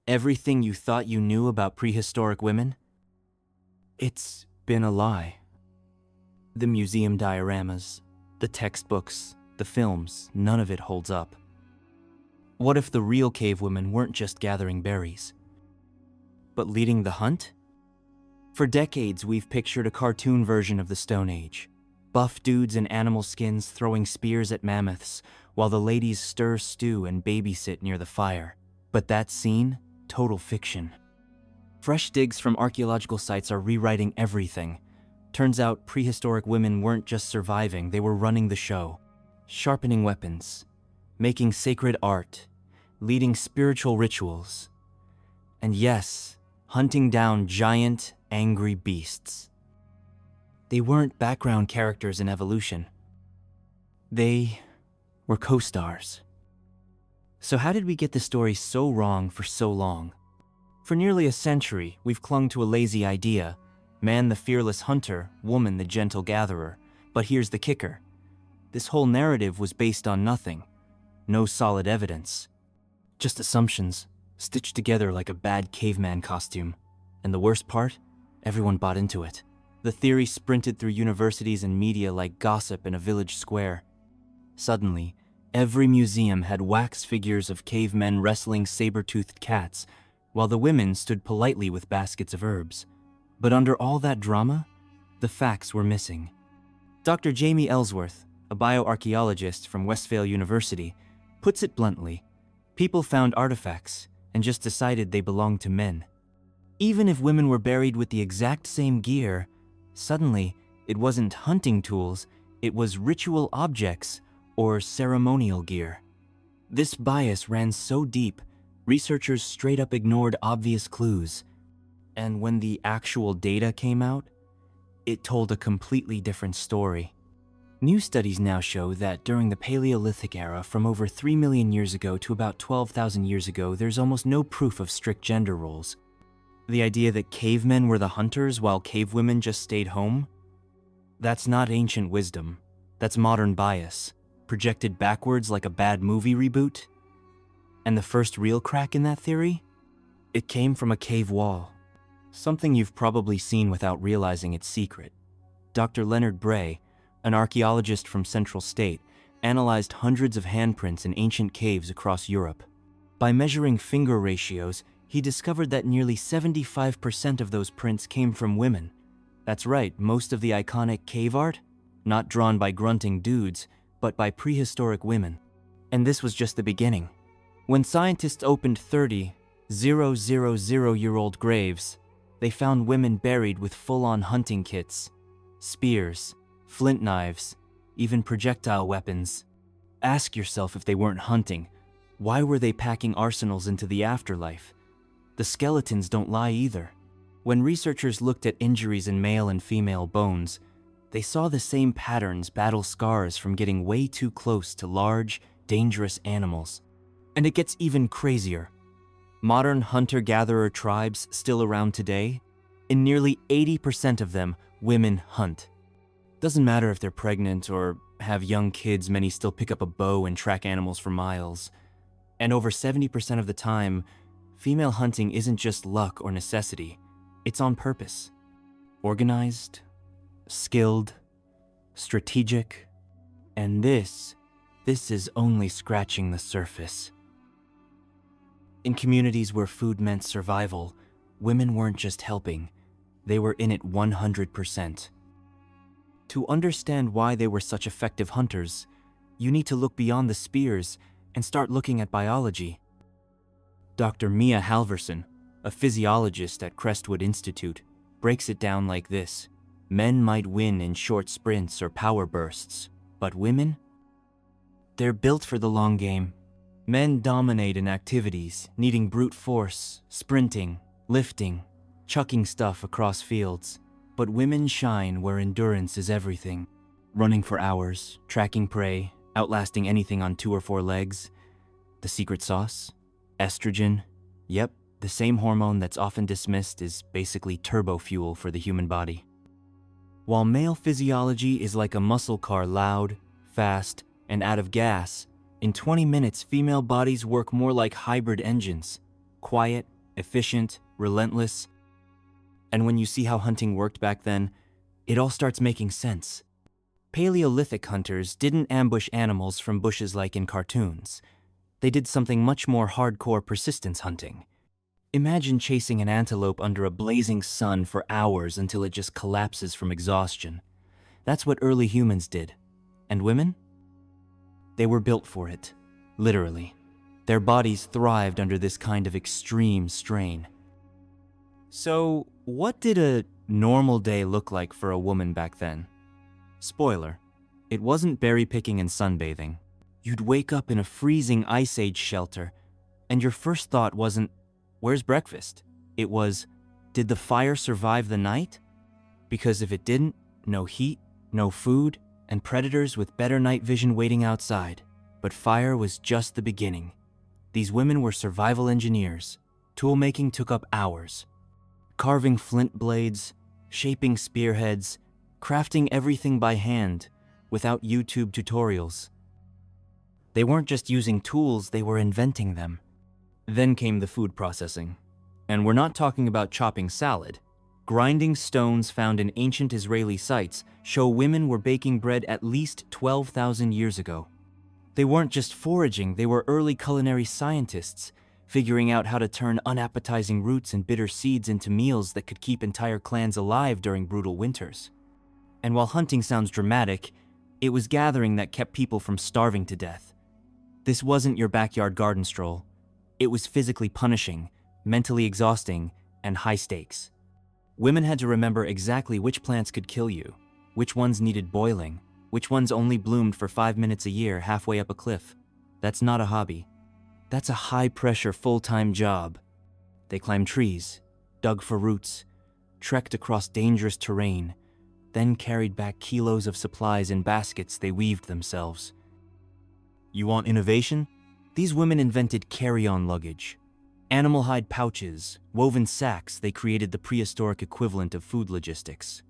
Everything you thought you knew about prehistoric women? It's been a lie. The museum dioramas, the textbooks, the films, none of it holds up. What if the real cavewomen weren't just gathering berries, but leading the hunt? For decades, we've pictured a cartoon version of the Stone Age. Buff dudes in animal skins throwing spears at mammoths while the ladies stir stew and babysit near the fire. But that scene? Total fiction. Fresh digs from archaeological sites are rewriting everything. Turns out prehistoric women weren't just surviving, they were running the show. Sharpening weapons, making sacred art, leading spiritual rituals. And yes, hunting down giant, angry beasts. They weren't background characters in evolution. They were co-stars. So how did we get the story so wrong for so long? For nearly a century, we've clung to a lazy idea. Man the fearless hunter, woman the gentle gatherer. But here's the kicker. This whole narrative was based on nothing. No solid evidence. Just assumptions, stitched together like a bad caveman costume. And the worst part? Everyone bought into it. The theory sprinted through universities and media like gossip in a village square. Suddenly, every museum had wax figures of cavemen wrestling saber-toothed cats, while the women stood politely with baskets of herbs. But under all that drama, the facts were missing. Dr. Jamie Ellsworth, a bioarchaeologist from Westvale University, puts it bluntly. People found artifacts and just decided they belonged to men. Even if women were buried with the exact same gear, suddenly it wasn't hunting tools, it was ritual objects or ceremonial gear. This bias ran so deep, researchers straight up ignored obvious clues. And when the actual data came out, it told a completely different story. New studies now show that during the Paleolithic era, from over 3 million years ago to about 12,000 years ago, there's almost no proof of strict gender roles. The idea that cavemen were the hunters while cavewomen just stayed home? That's not ancient wisdom. That's modern bias, projected backwards like a bad movie reboot. And the first real crack in that theory? It came from a cave wall. Something you've probably seen without realizing its secret. Dr. Leonard Bray, an archaeologist from Central State, analyzed hundreds of handprints in ancient caves across Europe. By measuring finger ratios, he discovered that nearly 75% of those prints came from women. That's right, most of the iconic cave art, not drawn by grunting dudes, but by prehistoric women. And this was just the beginning. When scientists opened 30,000-year-old graves, they found women buried with full-on hunting kits, spears, flint knives, even projectile weapons. Ask yourself if they weren't hunting, why were they packing arsenals into the afterlife? The skeletons don't lie either. When researchers looked at injuries in male and female bones, they saw the same patterns, battle scars from getting way too close to large, dangerous animals. And it gets even crazier. Modern hunter-gatherer tribes still around today, in nearly 80% of them, women hunt. Doesn't matter if they're pregnant or have young kids, many still pick up a bow and track animals for miles. And over 70% of the time, female hunting isn't just luck or necessity, it's on purpose. Organized, skilled, strategic, and this is only scratching the surface. In communities where food meant survival, women weren't just helping, they were in it 100%. To understand why they were such effective hunters, you need to look beyond the spears and start looking at biology. Dr. Mia Halverson, a physiologist at Crestwood Institute, breaks it down like this. Men might win in short sprints or power bursts, but women? They're built for the long game. Men dominate in activities, needing brute force, sprinting, lifting, chucking stuff across fields. But women shine where endurance is everything. Running for hours, tracking prey, outlasting anything on 2 or 4 legs. The secret sauce? Estrogen. Yep, the same hormone that's often dismissed is basically turbo fuel for the human body. While male physiology is like a muscle car, loud, fast, and out of gas, in 20 minutes female bodies work more like hybrid engines. Quiet, efficient, relentless. And when you see how hunting worked back then, it all starts making sense. Paleolithic hunters didn't ambush animals from bushes like in cartoons. They did something much more hardcore persistence hunting. Imagine chasing an antelope under a blazing sun for hours until it just collapses from exhaustion. That's what early humans did. And women? They were built for it, literally. Their bodies thrived under this kind of extreme strain. So, what did a normal day look like for a woman back then? Spoiler, it wasn't berry picking and sunbathing. You'd wake up in a freezing Ice Age shelter, and your first thought wasn't, "Where's breakfast?" It was, "Did the fire survive the night?" Because if it didn't, no heat, no food, and predators with better night vision waiting outside. But fire was just the beginning. These women were survival engineers. Toolmaking took up hours. Carving flint blades, shaping spearheads, crafting everything by hand, without YouTube tutorials. They weren't just using tools, they were inventing them. Then came the food processing. And we're not talking about chopping salad. Grinding stones found in ancient Israeli sites show women were baking bread at least 12,000 years ago. They weren't just foraging, they were early culinary scientists, figuring out how to turn unappetizing roots and bitter seeds into meals that could keep entire clans alive during brutal winters. And while hunting sounds dramatic, it was gathering that kept people from starving to death. This wasn't your backyard garden stroll. It was physically punishing, mentally exhausting, and high stakes. Women had to remember exactly which plants could kill you, which ones needed boiling, which ones only bloomed for 5 minutes a year halfway up a cliff. That's not a hobby. That's a high-pressure, full-time job. They climbed trees, dug for roots, trekked across dangerous terrain, then carried back kilos of supplies in baskets they weaved themselves. You want innovation? These women invented carry-on luggage. Animal hide pouches, woven sacks, they created the prehistoric equivalent of food logistics.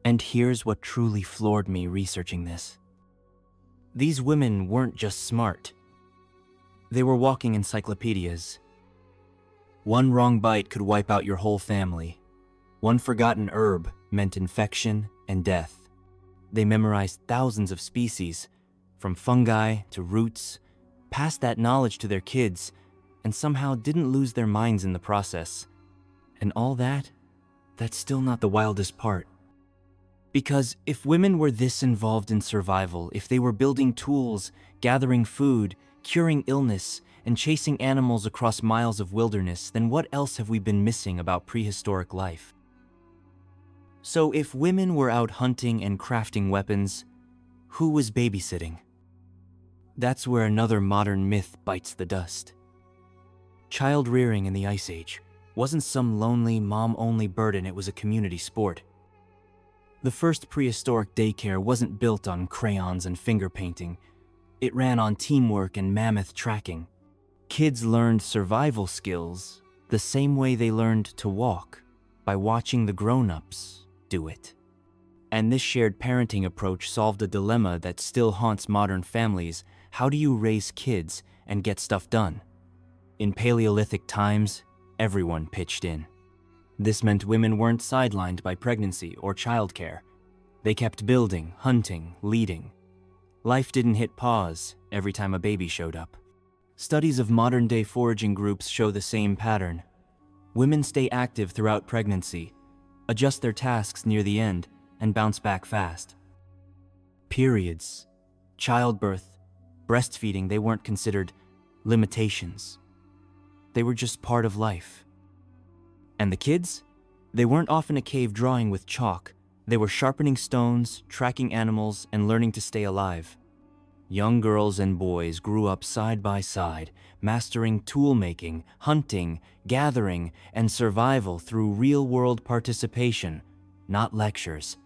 And here's what truly floored me researching this. These women weren't just smart. They were walking encyclopedias. One wrong bite could wipe out your whole family. One forgotten herb meant infection and death. They memorized thousands of species, from fungi to roots, passed that knowledge to their kids, and somehow didn't lose their minds in the process. And all that, that's still not the wildest part. Because if women were this involved in survival, if they were building tools, gathering food, curing illness, and chasing animals across miles of wilderness, then what else have we been missing about prehistoric life? So if women were out hunting and crafting weapons, who was babysitting? That's where another modern myth bites the dust. Child rearing in the Ice Age wasn't some lonely, mom-only burden, it was a community sport. The first prehistoric daycare wasn't built on crayons and finger painting. It ran on teamwork and mammoth tracking. Kids learned survival skills the same way they learned to walk, by watching the grown-ups do it. And this shared parenting approach solved a dilemma that still haunts modern families. How do you raise kids and get stuff done? In Paleolithic times, everyone pitched in. This meant women weren't sidelined by pregnancy or childcare. They kept building, hunting, leading. Life didn't hit pause every time a baby showed up. Studies of modern-day foraging groups show the same pattern. Women stay active throughout pregnancy, adjust their tasks near the end, and bounce back fast. Periods, childbirth, breastfeeding, they weren't considered limitations. They were just part of life. And the kids? They weren't often a cave drawing with chalk. They were sharpening stones, tracking animals, and learning to stay alive. Young girls and boys grew up side by side, mastering tool-making, hunting, gathering, and survival through real-world participation, not lectures.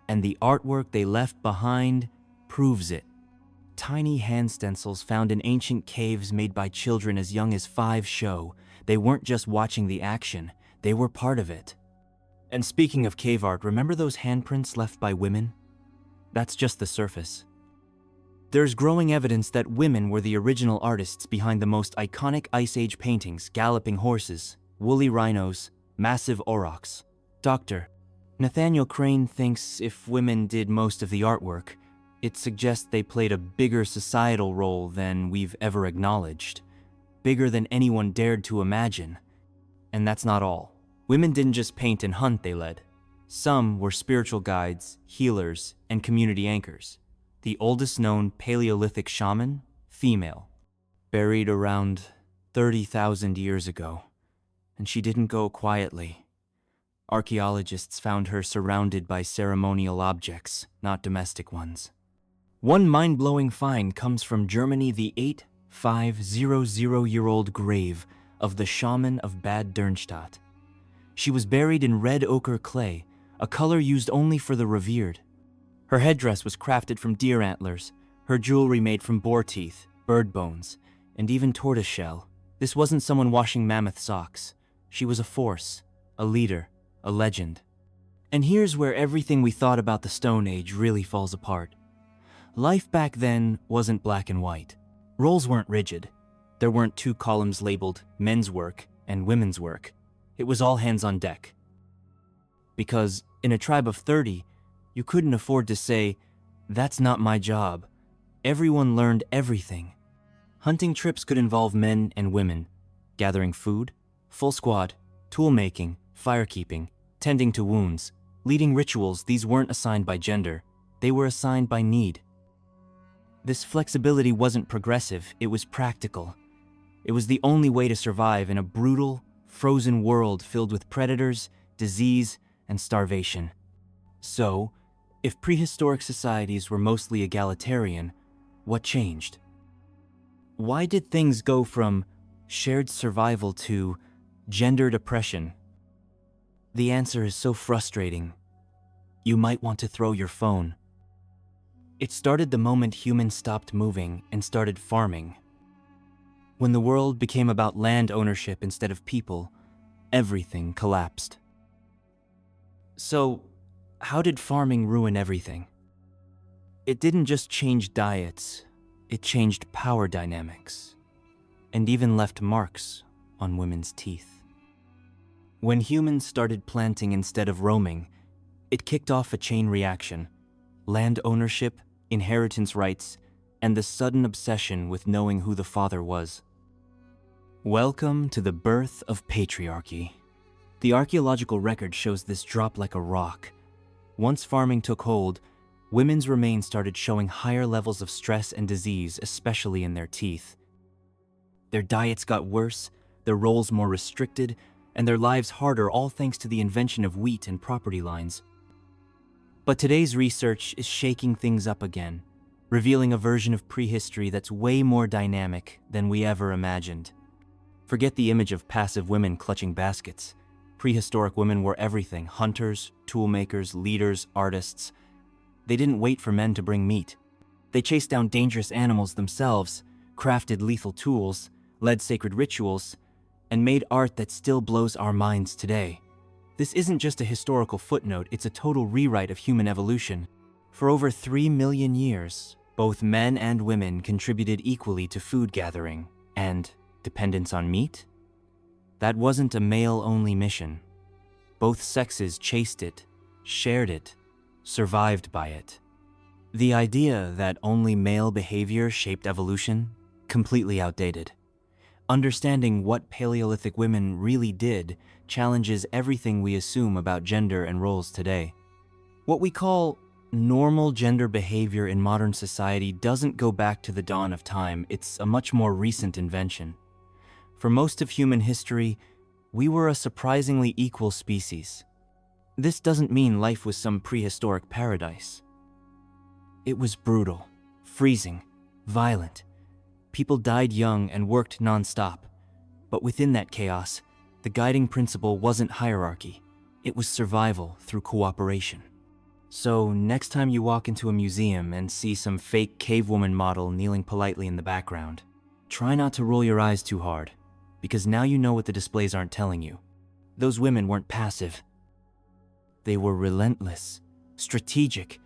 And the artwork they left behind proves it. Tiny hand stencils found in ancient caves made by children as young as 5 show. They weren't just watching the action, they were part of it. And speaking of cave art, remember those handprints left by women? That's just the surface. There's growing evidence that women were the original artists behind the most iconic Ice Age paintings, galloping horses, woolly rhinos, massive aurochs. Dr. Nathaniel Crane thinks if women did most of the artwork, it suggests they played a bigger societal role than we've ever acknowledged, bigger than anyone dared to imagine. And that's not all. Women didn't just paint and hunt, they led. Some were spiritual guides, healers, and community anchors. The oldest known Paleolithic shaman, female, buried around 30,000 years ago. And she didn't go quietly. Archaeologists found her surrounded by ceremonial objects, not domestic ones. One mind-blowing find comes from Germany, the 8,500-year-old grave of the shaman of Bad Dernstadt. She was buried in red ochre clay, a color used only for the revered. Her headdress was crafted from deer antlers, her jewelry made from boar teeth, bird bones, and even tortoise shell. This wasn't someone washing mammoth socks. She was a force, a leader, a legend. And here's where everything we thought about the Stone Age really falls apart. Life back then wasn't black and white. Roles weren't rigid. There weren't two columns labeled men's work and women's work. It was all hands on deck. Because in a tribe of 30, you couldn't afford to say, "That's not my job." Everyone learned everything. Hunting trips could involve men and women, gathering food, full squad, tool making, firekeeping, tending to wounds, leading rituals. These weren't assigned by gender, they were assigned by need. This flexibility wasn't progressive, it was practical. It was the only way to survive in a brutal, frozen world filled with predators, disease, and starvation. So, if prehistoric societies were mostly egalitarian, what changed? Why did things go from shared survival to gendered oppression? The answer is so frustrating. You might want to throw your phone. It started the moment humans stopped moving and started farming. When the world became about land ownership instead of people, everything collapsed. So, how did farming ruin everything? It didn't just change diets, it changed power dynamics, and even left marks on women's teeth. When humans started planting instead of roaming, it kicked off a chain reaction: land ownership, inheritance rights, and the sudden obsession with knowing who the father was. Welcome to the birth of patriarchy. The archaeological record shows this drop like a rock. Once farming took hold, women's remains started showing higher levels of stress and disease, especially in their teeth. Their diets got worse, their roles more restricted, and their lives harder, all thanks to the invention of wheat and property lines. But today's research is shaking things up again, revealing a version of prehistory that's way more dynamic than we ever imagined. Forget the image of passive women clutching baskets. Prehistoric women were everything: hunters, toolmakers, leaders, artists. They didn't wait for men to bring meat. They chased down dangerous animals themselves, crafted lethal tools, led sacred rituals, and made art that still blows our minds today. This isn't just a historical footnote, it's a total rewrite of human evolution. For over 3 million years, both men and women contributed equally to food gathering, and dependence on meat? That wasn't a male-only mission. Both sexes chased it, shared it, survived by it. The idea that only male behavior shaped evolution? Completely outdated. Understanding what Paleolithic women really did challenges everything we assume about gender and roles today. What we call normal gender behavior in modern society doesn't go back to the dawn of time, it's a much more recent invention. For most of human history, we were a surprisingly equal species. This doesn't mean life was some prehistoric paradise. It was brutal, freezing, violent. People died young and worked non-stop. But within that chaos, the guiding principle wasn't hierarchy. It was survival through cooperation. So next time you walk into a museum and see some fake cavewoman model kneeling politely in the background, try not to roll your eyes too hard, because now you know what the displays aren't telling you. Those women weren't passive. They were relentless, strategic,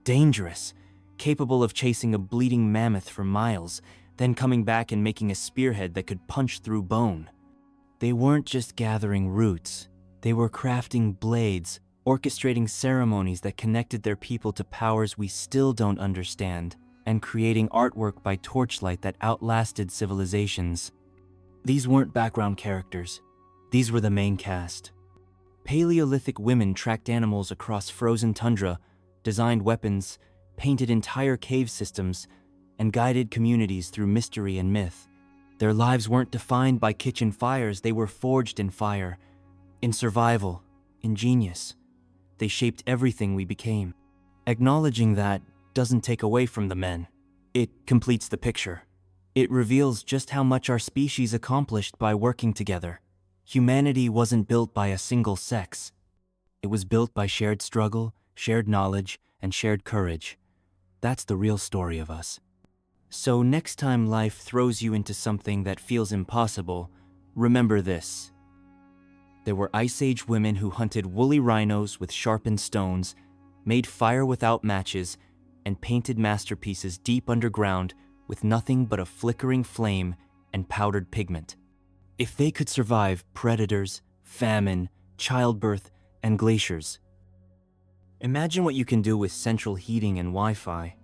dangerous, capable of chasing a bleeding mammoth for miles, then coming back and making a spearhead that could punch through bone. They weren't just gathering roots, they were crafting blades, orchestrating ceremonies that connected their people to powers we still don't understand, and creating artwork by torchlight that outlasted civilizations. These weren't background characters, these were the main cast. Paleolithic women tracked animals across frozen tundra, designed weapons, painted entire cave systems, and guided communities through mystery and myth. Their lives weren't defined by kitchen fires, they were forged in fire, in survival, in genius. They shaped everything we became. Acknowledging that doesn't take away from the men. It completes the picture. It reveals just how much our species accomplished by working together. Humanity wasn't built by a single sex. It was built by shared struggle, shared knowledge, and shared courage. That's the real story of us. So next time life throws you into something that feels impossible, remember this. There were Ice Age women who hunted woolly rhinos with sharpened stones, made fire without matches, and painted masterpieces deep underground with nothing but a flickering flame and powdered pigment. If they could survive predators, famine, childbirth, and glaciers, imagine what you can do with central heating and Wi-Fi.